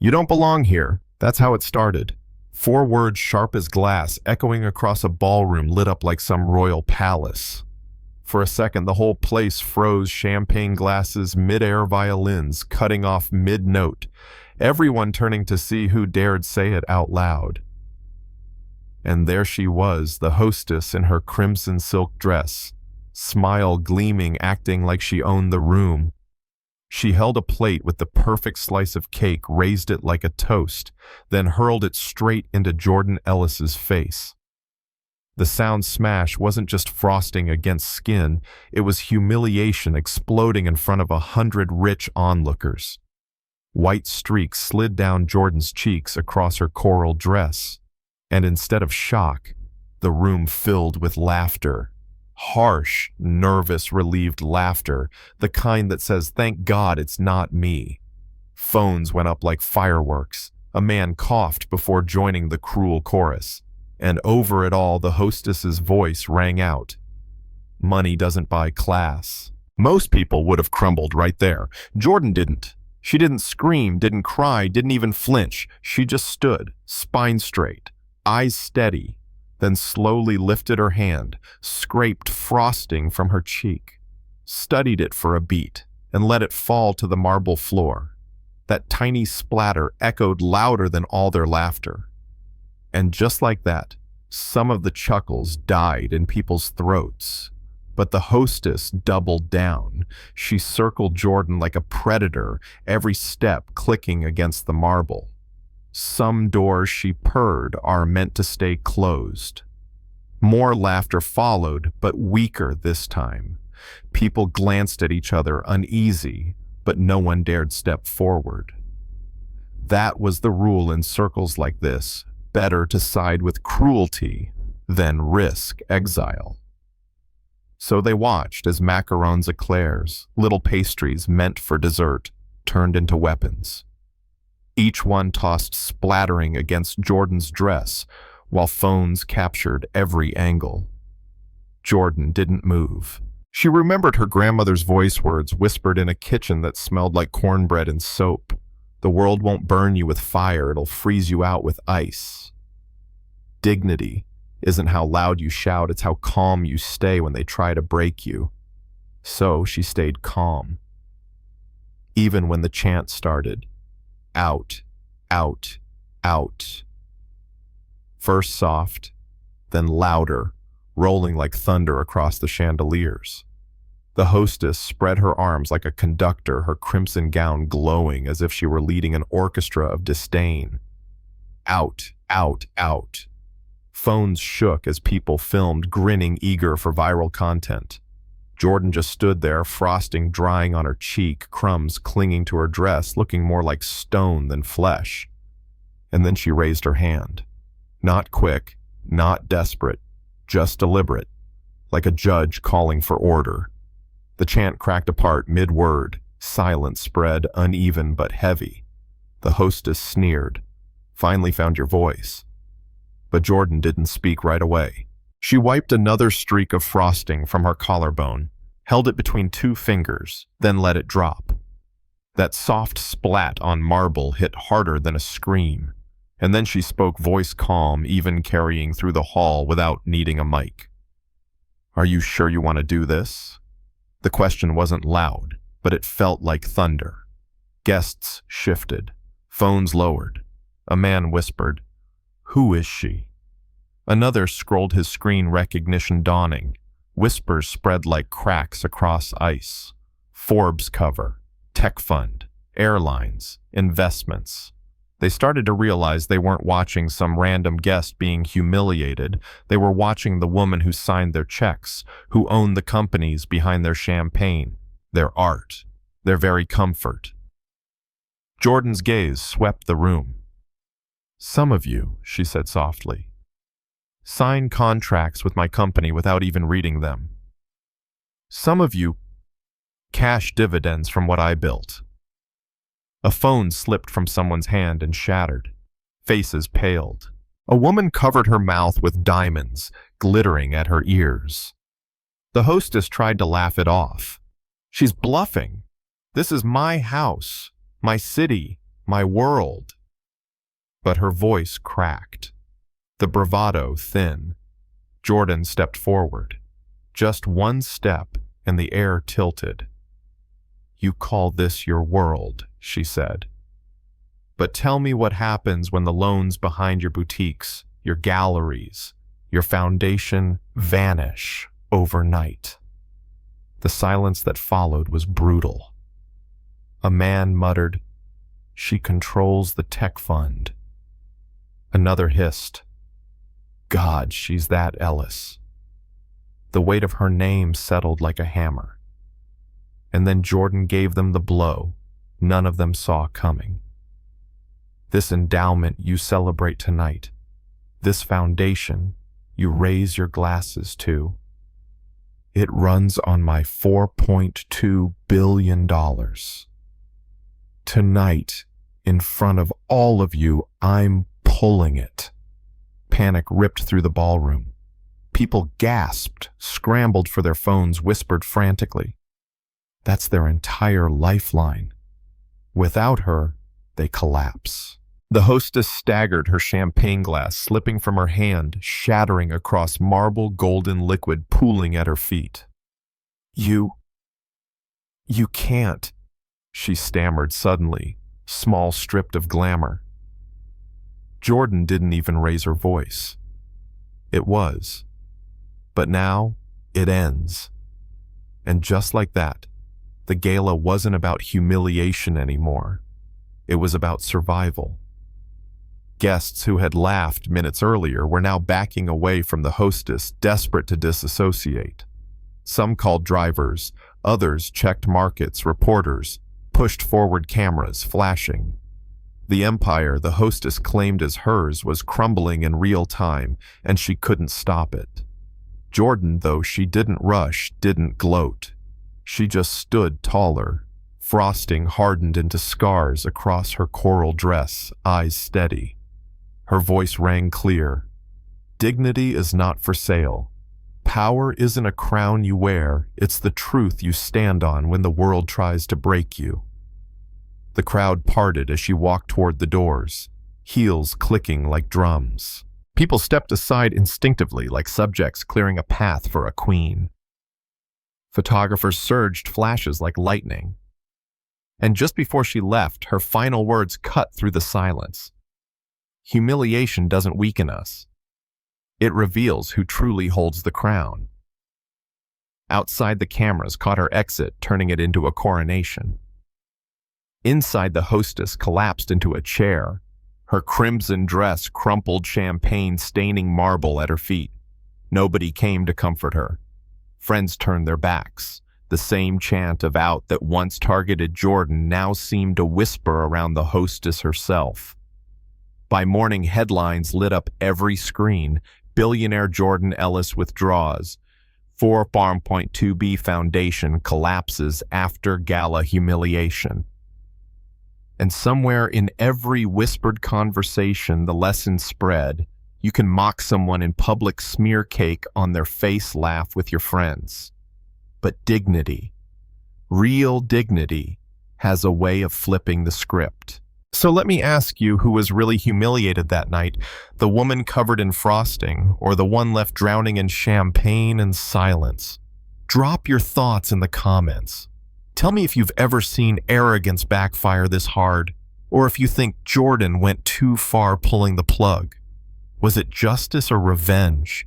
You don't belong here. That's how it started. 4 words sharp as glass, echoing across a ballroom lit up like some royal palace. For a second, the whole place froze, champagne glasses, mid-air violins, cutting off mid-note, everyone turning to see who dared say it out loud. And there she was, the hostess in her crimson silk dress, smile gleaming, acting like she owned the room. She held a plate with the perfect slice of cake, raised it like a toast, then hurled it straight into Jordan Ellis's face. The sound smash wasn't just frosting against skin, it was humiliation exploding in front of 100 rich onlookers. White streaks slid down Jordan's cheeks across her coral dress, and instead of shock, the room filled with laughter. Harsh, nervous, relieved laughter, the kind that says, "Thank God it's not me." Phones went up like fireworks. A man coughed before joining the cruel chorus. And over it all, the hostess's voice rang out. Money doesn't buy class. Most people would have crumbled right there. Jordan didn't. She didn't scream, didn't cry, didn't even flinch. She just stood, spine straight, eyes steady, then slowly lifted her hand, scraped frosting from her cheek, studied it for a beat, and let it fall to the marble floor. That tiny splatter echoed louder than all their laughter. And just like that, some of the chuckles died in people's throats. But the hostess doubled down. She circled Jordan like a predator, every step clicking against the marble. Some doors, she purred, are meant to stay closed. More laughter followed, but weaker this time. People glanced at each other, uneasy, but no one dared step forward. That was the rule in circles like this. Better to side with cruelty than risk exile. So they watched as macarons eclairs, little pastries meant for dessert, turned into weapons. Each one tossed splattering against Jordan's dress, while phones captured every angle. Jordan didn't move. She remembered her grandmother's voice words whispered in a kitchen that smelled like cornbread and soap. The world won't burn you with fire, it'll freeze you out with ice. Dignity isn't how loud you shout, it's how calm you stay when they try to break you. So she stayed calm. Even when the chant started. Out, out, out. First soft, then louder, rolling like thunder across the chandeliers. The hostess spread her arms like a conductor, her crimson gown glowing as if she were leading an orchestra of disdain. Out, out, out. Phones shook as people filmed, grinning, eager for viral content. Jordan just stood there, frosting drying on her cheek, crumbs clinging to her dress, looking more like stone than flesh. And then she raised her hand. Not quick, not desperate, just deliberate, like a judge calling for order. The chant cracked apart mid-word. Silence spread, uneven but heavy. The hostess sneered. Finally found your voice. But Jordan didn't speak right away. She wiped another streak of frosting from her collarbone, held it between 2 fingers, then let it drop. That soft splat on marble hit harder than a scream, and then she spoke, voice calm, even carrying through the hall without needing a mic. Are you sure you want to do this? The question wasn't loud, but it felt like thunder. Guests shifted. Phones lowered. A man whispered, "Who is she?" Another scrolled his screen, recognition dawning. Whispers spread like cracks across ice. Forbes cover, tech fund, airlines, investments. They started to realize they weren't watching some random guest being humiliated. They were watching the woman who signed their checks, who owned the companies behind their champagne, their art, their very comfort. Jordan's gaze swept the room. Some of you, she said softly, sign contracts with my company without even reading them. Some of you cash dividends from what I built. A phone slipped from someone's hand and shattered. Faces paled. A woman covered her mouth with diamonds, glittering at her ears. The hostess tried to laugh it off. She's bluffing. This is my house, my city, my world. but her voice cracked. The bravado thin. Jordan stepped forward. Just one step, and the air tilted. "You call this your world," she said. "But tell me what happens when the loans behind your boutiques, your galleries, your foundation vanish overnight." The silence that followed was brutal. A man muttered, "She controls the tech fund." Another hissed, "God, she's that Ellis." The weight of her name settled like a hammer. And then Jordan gave them the blow none of them saw coming. This endowment you celebrate tonight, this foundation you raise your glasses to, it runs on my $4.2 billion. Tonight, in front of all of you, I'm pulling it. Panic ripped through the ballroom. People gasped, scrambled for their phones, whispered frantically. That's their entire lifeline. Without her, they collapse. The hostess staggered, her champagne glass slipping from her hand, shattering across marble golden liquid pooling at her feet. You can't," she stammered suddenly, small stripped of glamour. Jordan didn't even raise her voice. It was. But now, it ends. And just like that, the gala wasn't about humiliation anymore. It was about survival. Guests who had laughed minutes earlier were now backing away from the hostess, desperate to disassociate. Some called drivers, others checked markets, reporters, pushed forward cameras, flashing. The empire the hostess claimed as hers was crumbling in real time, and she couldn't stop it. Jordan, though she didn't rush, didn't gloat. She just stood taller, frosting hardened into scars across her coral dress, eyes steady. Her voice rang clear. "Dignity is not for sale. Power isn't a crown you wear, it's the truth you stand on when the world tries to break you." The crowd parted as she walked toward the doors, heels clicking like drums. People stepped aside instinctively, like subjects clearing a path for a queen. Photographers surged flashes like lightning. And just before she left, her final words cut through the silence. "Humiliation doesn't weaken us. It reveals who truly holds the crown." Outside, the cameras caught her exit, turning it into a coronation. Inside, the hostess collapsed into a chair, her crimson dress crumpled champagne staining marble at her feet. Nobody came to comfort her. Friends turned their backs. The same chant of out that once targeted Jordan now seemed to whisper around the hostess herself. By morning, headlines lit up every screen. Billionaire Jordan Ellis withdraws. 4.2B Foundation collapses after gala humiliation. And somewhere in every whispered conversation, the lesson spread. You can mock someone in public, smear cake on their face, laugh with your friends. But dignity, real dignity, has a way of flipping the script. So let me ask you, who was really humiliated that night? The woman covered in frosting, or the one left drowning in champagne and silence? Drop your thoughts in the comments. Tell me if you've ever seen arrogance backfire this hard, or if you think Jordan went too far pulling the plug. Was it justice or revenge?